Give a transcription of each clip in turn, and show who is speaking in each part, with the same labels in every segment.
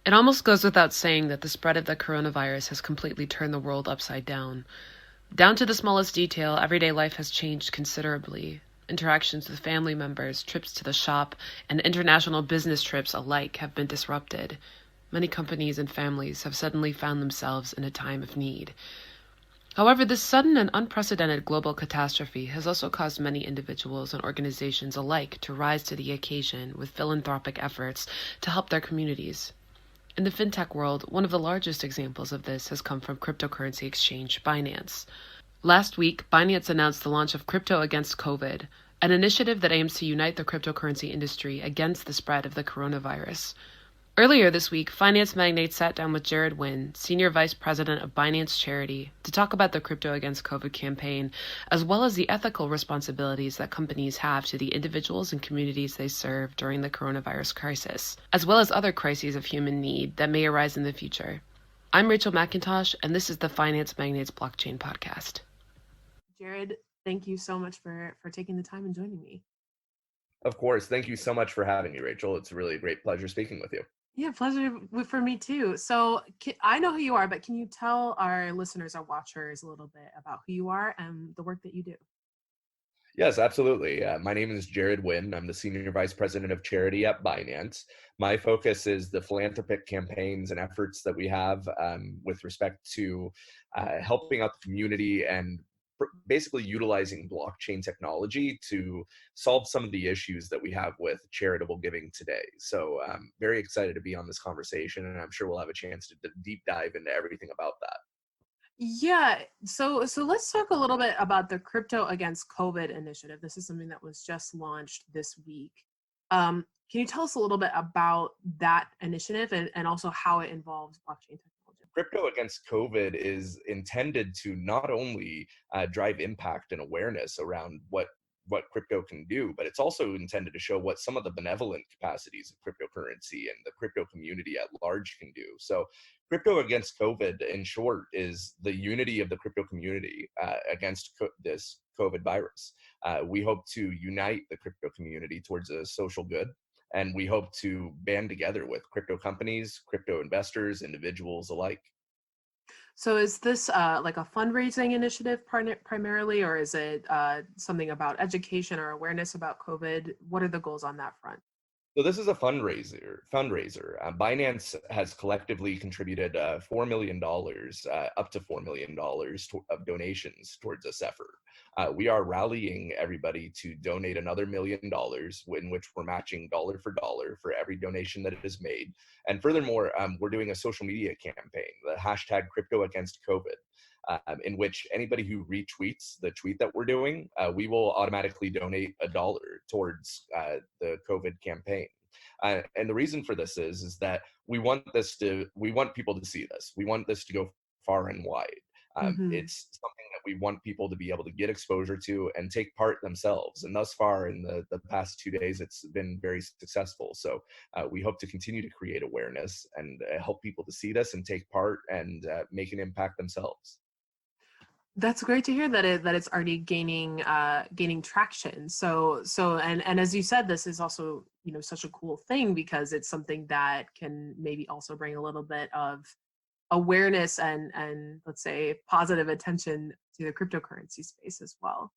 Speaker 1: It almost goes without saying that the spread of the coronavirus has completely turned the world upside down. Down to the smallest detail, everyday life has changed considerably. Interactions with family members, trips to the shop, and international business trips alike have been disrupted. Many companies and families have suddenly found themselves in a time of need. However, this sudden and unprecedented global catastrophe has also caused many individuals and organizations alike to rise to the occasion with philanthropic efforts to help their communities. In the fintech world, one of the largest examples of this has come from cryptocurrency exchange Binance. Last week, Binance announced the launch of Crypto Against COVID, an initiative that aims to unite the cryptocurrency industry against the spread of the coronavirus. Earlier this week, finance magnates sat down with Jared Winn, Senior Vice President of Binance Charity, to talk about the Crypto Against COVID campaign, as well as the ethical responsibilities that companies have to the individuals and communities they serve during the coronavirus crisis, as well as other crises of human need that may arise in the future. I'm Rachel McIntosh, and this is the Finance Magnates Blockchain Podcast.
Speaker 2: Jared, thank you so much for taking the time and joining me.
Speaker 3: Of course. Thank you so much for having me, Rachel. It's really a great pleasure speaking with you.
Speaker 2: Yeah, pleasure for me too. So I know who you are, but can you tell our listeners, our watchers, a little bit about who you are and the work that you do?
Speaker 3: Yes, absolutely. My name is Jared Winn. I'm the Senior Vice President of Charity at Binance. My focus is the philanthropic campaigns and efforts that we have with respect to helping out the community and basically utilizing blockchain technology to solve some of the issues that we have with charitable giving today. So I'm very excited to be on this conversation, and I'm sure we'll have a chance to deep dive into everything about that.
Speaker 2: Yeah, so let's talk a little bit about the Crypto Against COVID initiative. This is something that was just launched this week. Can you tell us a little bit about that initiative and also how it involves blockchain technology?
Speaker 3: Crypto Against COVID is intended to not only drive impact and awareness around what crypto can do, but it's also intended to show what some of the benevolent capacities of cryptocurrency and the crypto community at large can do. So, Crypto Against COVID, in short, is the unity of the crypto community against this COVID virus. We hope to unite the crypto community towards a social good, and we hope to band together with crypto companies, crypto investors, individuals alike.
Speaker 2: So is this like a fundraising initiative primarily, or is it something about education or awareness about COVID? What are the goals on that front?
Speaker 3: So this is a fundraiser. Binance has collectively contributed $4 million, up to $4 million of donations towards this effort. We are rallying everybody to donate another $1 million, in which we're matching dollar for every donation that is made. And furthermore, we're doing a social media campaign, the hashtag Crypto Against COVID. In which anybody who retweets the tweet that we're doing, we will automatically donate $1 towards the COVID campaign. And the reason for this is that we want people to see this. We want this to go far and wide.
Speaker 2: Hmm.
Speaker 3: It's something that we want people to be able to get exposure to and take part themselves. And thus far, in the past 2 days, it's been very successful. So we hope to continue to create awareness and help people to see this and take part and make an impact themselves.
Speaker 2: That's great to hear that it's already gaining traction. And as you said, this is also, such a cool thing because it's something that can maybe also bring a little bit of awareness and let's say positive attention to the cryptocurrency space as well.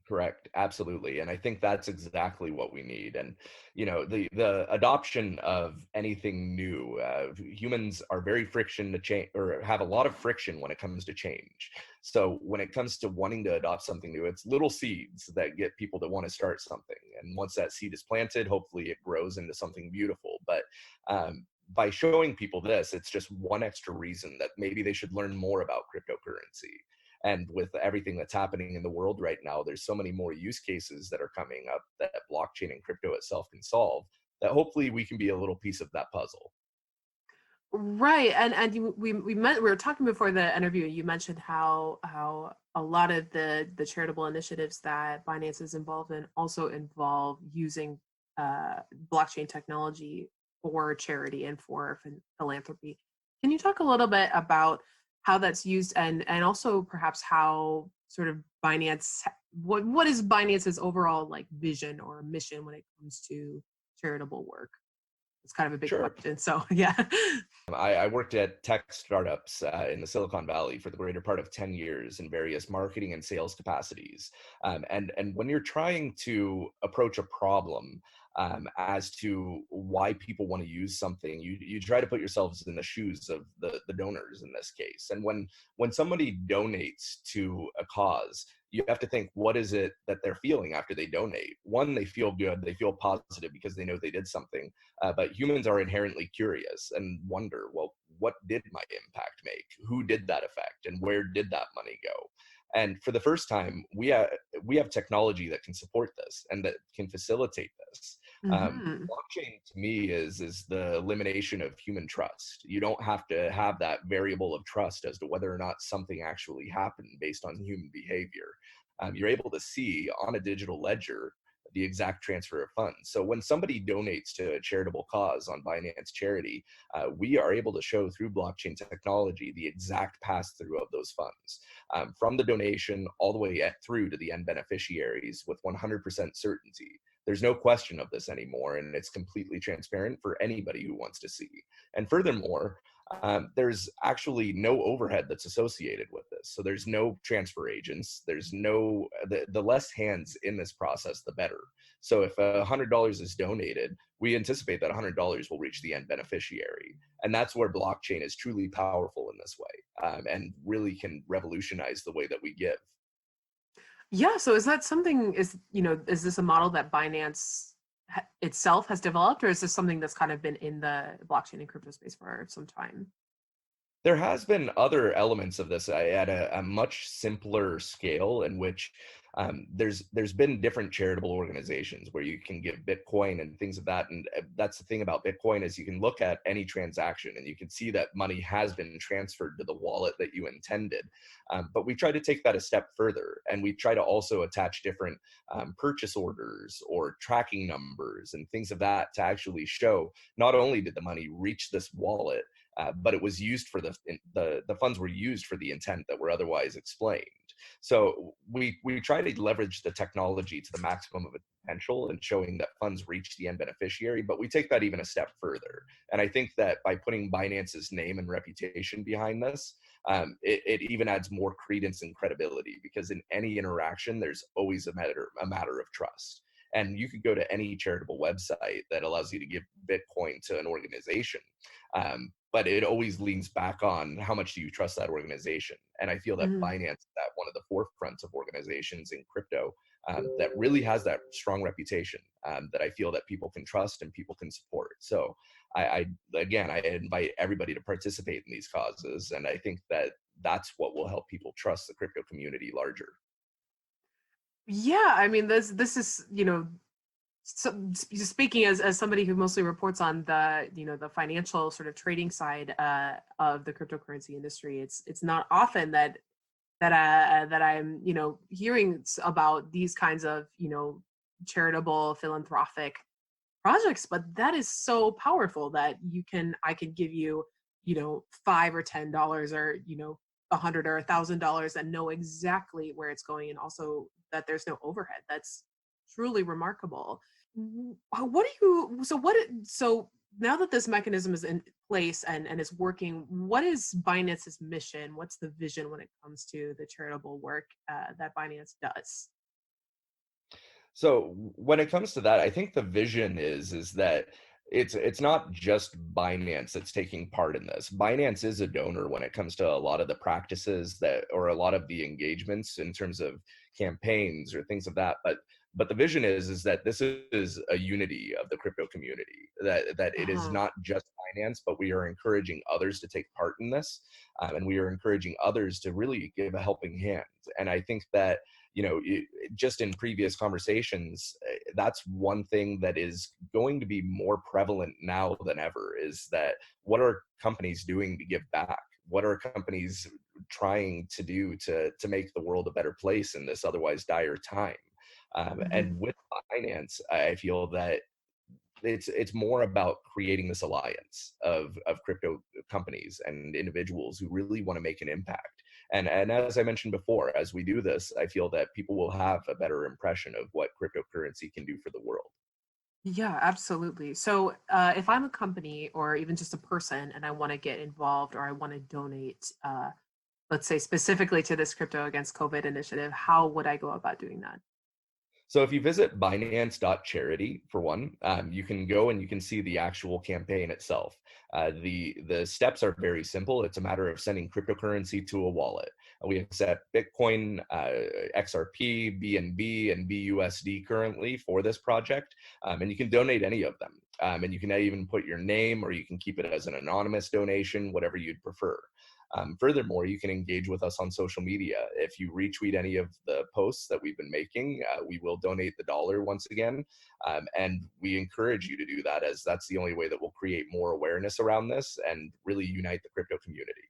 Speaker 3: Correct. Absolutely. And I think that's exactly what we need. And, the adoption of anything new, humans are very friction to change, or have a lot of friction when it comes to change. So when it comes to wanting to adopt something new, it's little seeds that get people to want to start something. And once that seed is planted, hopefully it grows into something beautiful. But by showing people this, it's just one extra reason that maybe they should learn more about cryptocurrency. And with everything that's happening in the world right now, there's so many more use cases that are coming up that blockchain and crypto itself can solve, that hopefully we can be a little piece of that puzzle.
Speaker 2: Right, and we were talking before the interview. You mentioned how a lot of the charitable initiatives that Binance is involved in also involve using blockchain technology for charity and for philanthropy. Can you talk a little bit about how that's used and also perhaps how sort of what is Binance's overall like vision or mission when it comes to charitable work? It's kind of a big
Speaker 3: Sure.
Speaker 2: question. So yeah.
Speaker 3: I worked at tech startups in the Silicon Valley for the greater part of 10 years in various marketing and sales capacities. And when you're trying to approach a problem as to why people want to use something, you try to put yourselves in the shoes of the donors in this case. And when somebody donates to a cause, you have to think, what is it that they're feeling after they donate? One, they feel good, they feel positive because they know they did something. But humans are inherently curious and wonder, well, what did my impact make? Who did that affect? And where did that money go? And for the first time, we have technology that can support this and that can facilitate this.
Speaker 2: Hmm.
Speaker 3: Blockchain to me is the elimination of human trust. You don't have to have that variable of trust as to whether or not something actually happened based on human behavior. You're able to see on a digital ledger the exact transfer of funds. So when somebody donates to a charitable cause on Binance Charity, we are able to show through blockchain technology the exact pass through of those funds from the donation all the way through to the end beneficiaries with 100% certainty. There's no question of this anymore, and it's completely transparent for anybody who wants to see. And furthermore, there's actually no overhead that's associated with this. So there's no transfer agents. There's no, the less hands in this process, the better. So if $100 is donated, we anticipate that $100 will reach the end beneficiary. And that's where blockchain is truly powerful in this way and really can revolutionize the way that we give.
Speaker 2: Yeah. So is that something, is this a model that Binance itself has developed, or is this something that's kind of been in the blockchain and crypto space for some time?
Speaker 3: There has been other elements of this at a much simpler scale in which there's been different charitable organizations where you can give Bitcoin and things of that. And that's the thing about Bitcoin is you can look at any transaction and you can see that money has been transferred to the wallet that you intended. But we try to take that a step further, and we try to also attach different purchase orders or tracking numbers and things of that to actually show not only did the money reach this wallet, but it was used for the funds were used for the intent that were otherwise explained. So we try to leverage the technology to the maximum of its potential and showing that funds reach the end beneficiary, but we take that even a step further. And I think that by putting Binance's name and reputation behind this, it even adds more credence and credibility, because in any interaction, there's always a matter of trust. And you could go to any charitable website that allows you to give Bitcoin to an organization. But it always leans back on how much do you trust that organization. And I feel that
Speaker 2: Mhm.
Speaker 3: Binance is at one of the forefronts of organizations in crypto that really has that strong reputation that I feel that people can trust and people can support. So I again, I invite everybody to participate in these causes. And I think that that's what will help people trust the crypto community larger.
Speaker 2: Yeah, I mean, this is, so speaking as somebody who mostly reports on the, the financial sort of trading side of the cryptocurrency industry, it's not often that I'm, hearing about these kinds of, charitable philanthropic projects. But that is so powerful that I could give you, $5 or $10 or, 100 or $1,000 and know exactly where it's going, and also that there's no overhead. That's truly remarkable. What do you so what so now that this mechanism is in place and is working, what is Binance's mission? What's the vision when it comes to the charitable work that Binance does?
Speaker 3: So when it comes to that, I think the vision is that it's not just Binance that's taking part in this. Binance is a donor when it comes to a lot of the practices that, or a lot of the engagements in terms of campaigns or things of that. But the vision is that this is a unity of the crypto community. That it is
Speaker 2: Uh-huh.
Speaker 3: not just Binance, but we are encouraging others to take part in this, and we are encouraging others to really give a helping hand. And I think that just in previous conversations, that's one thing that is going to be more prevalent now than ever, is that what are companies doing to give back? What are companies trying to do to make the world a better place in this otherwise dire time? And
Speaker 2: Mhm.
Speaker 3: with Binance, I feel that it's more about creating this alliance of crypto companies and individuals who really want to make an impact. And as I mentioned before, as we do this, I feel that people will have a better impression of what cryptocurrency can do for the world.
Speaker 2: Yeah, absolutely. So, if I'm a company or even just a person and I want to get involved or I want to donate, let's say specifically to this Crypto Against COVID initiative, how would I go about doing that?
Speaker 3: So if you visit Binance.charity for one, you can go and you can see the actual campaign itself. The steps are very simple. It's a matter of sending cryptocurrency to a wallet. We accept Bitcoin, XRP, BNB, and BUSD currently for this project, and you can donate any of them. And you can even put your name, or you can keep it as an anonymous donation, whatever you'd prefer. Furthermore, you can engage with us on social media. If you retweet any of the posts that we've been making, we will donate the dollar once again. And we encourage you to do that, as that's the only way that we'll create more awareness around this and really unite the crypto community.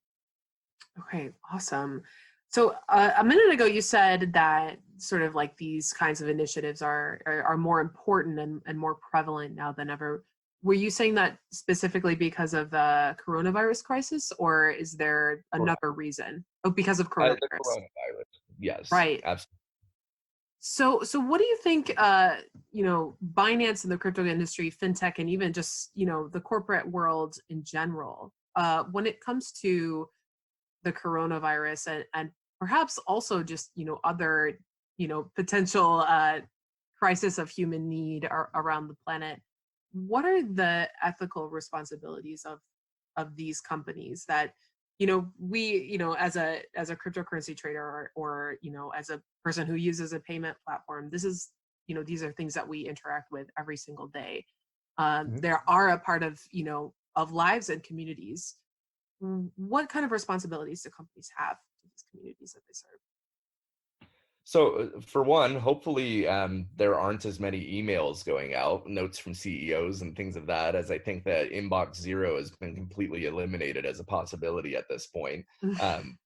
Speaker 2: Okay, awesome. So a minute ago, you said that sort of like these kinds of initiatives are more important and more prevalent now than ever. Were you saying that specifically because of the coronavirus crisis, or is there
Speaker 3: Correct.
Speaker 2: another reason? Oh, because of
Speaker 3: The
Speaker 2: coronavirus.
Speaker 3: coronavirus. Yes,
Speaker 2: Right.
Speaker 3: absolutely.
Speaker 2: So what do you think, Binance and the crypto industry, fintech, and even just, the corporate world in general, when it comes to the coronavirus and perhaps also just other potential crisis of human need around the planet, what are the ethical responsibilities of these companies that we as a cryptocurrency trader or as a person who uses a payment platform, this is these are things that we interact with every single day.
Speaker 3: Mhm.
Speaker 2: There are a part of of lives and communities. What kind of responsibilities do companies have to these communities that they serve?
Speaker 3: So, for one, hopefully there aren't as many emails going out, notes from CEOs and things of that, as I think that inbox zero has been completely eliminated as a possibility at this point. Um,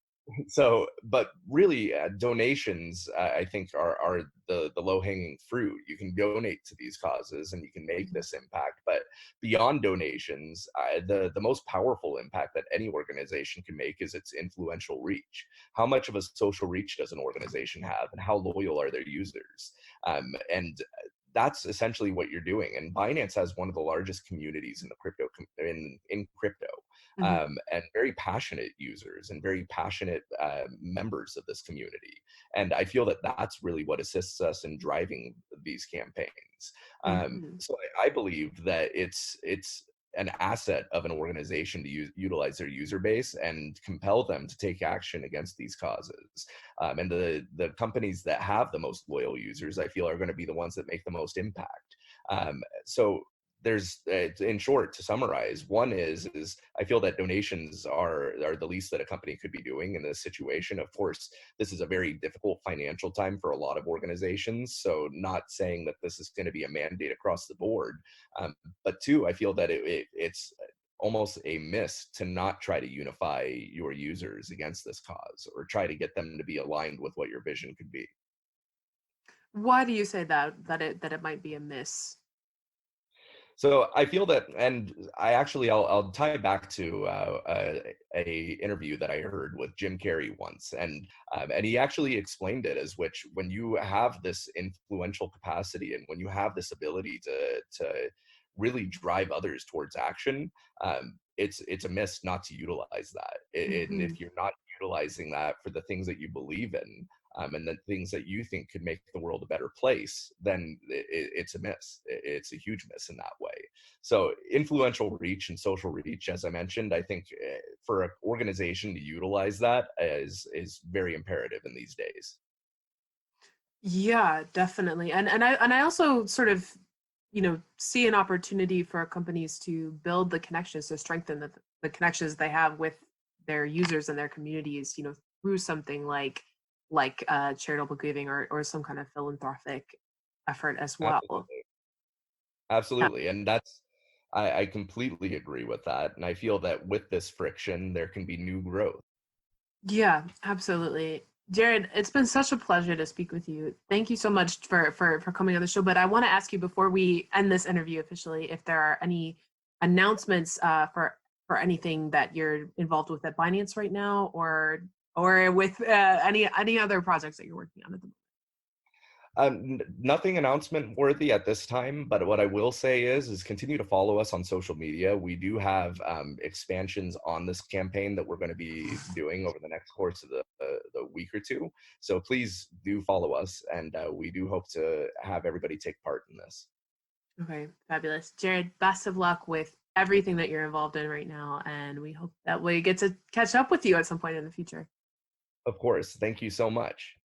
Speaker 3: so, but really, donations, I think, are the low hanging fruit. You can donate to these causes and you can make this impact. But beyond donations, the most powerful impact that any organization can make is its influential reach. How much of a social reach does an organization have, and how loyal are their users? And that's essentially what you're doing. And Binance has one of the largest communities in the in crypto,
Speaker 2: Mhm,
Speaker 3: and very passionate users and very passionate members of this community. And I feel that that's really what assists us in driving these campaigns.
Speaker 2: mhm,
Speaker 3: So I believe that it's an asset of an organization to utilize their user base and compel them to take action against these causes. And the companies that have the most loyal users, I feel, are going to be the ones that make the most impact. So there's, in short, to summarize, one is I feel that donations are the least that a company could be doing in this situation. Of course, this is a very difficult financial time for a lot of organizations, so not saying that this is going to be a mandate across the board. um, but two, I feel that it's almost a miss to not try to unify your users against this cause, or try to get them to be aligned with what your vision could be.
Speaker 2: why do you say that it might be a miss?
Speaker 3: So I feel that, and I'll tie it back to a interview that I heard with Jim Carrey once, and he actually explained it as which, when you have this influential capacity and when you have this ability to really drive others towards action, it's a miss not to utilize that. And
Speaker 2: Mhm,
Speaker 3: if you're not utilizing that for the things that you believe in, and the things that you think could make the world a better place, then it's a miss. It's a huge miss in that way. So influential reach and social reach, as I mentioned, I think for an organization to utilize that is very imperative in these days.
Speaker 2: yeah, definitely. And I also sort of see an opportunity for companies to build the connections, to strengthen the connections they have with their users and their communities, through something like charitable giving or some kind of philanthropic effort as well.
Speaker 3: Absolutely.
Speaker 2: Yeah.
Speaker 3: Absolutely. And I completely agree with that. And I feel that with this friction, there can be new growth.
Speaker 2: Yeah, absolutely. Jared, it's been such a pleasure to speak with you. Thank you so much for coming on the show. But I want to ask you before we end this interview officially, if there are any announcements for anything that you're involved with at Binance right now, or with any other projects that you're working on at the moment.
Speaker 3: Nothing announcement worthy at this time, but what I will say is continue to follow us on social media. We do have expansions on this campaign that we're going to be doing over the next course of the week or two. So please do follow us, and we do hope to have everybody take part in this.
Speaker 2: Okay, fabulous. Jared, best of luck with everything that you're involved in right now, and we hope that we get to catch up with you at some point in the future.
Speaker 3: Of course. Thank you so much.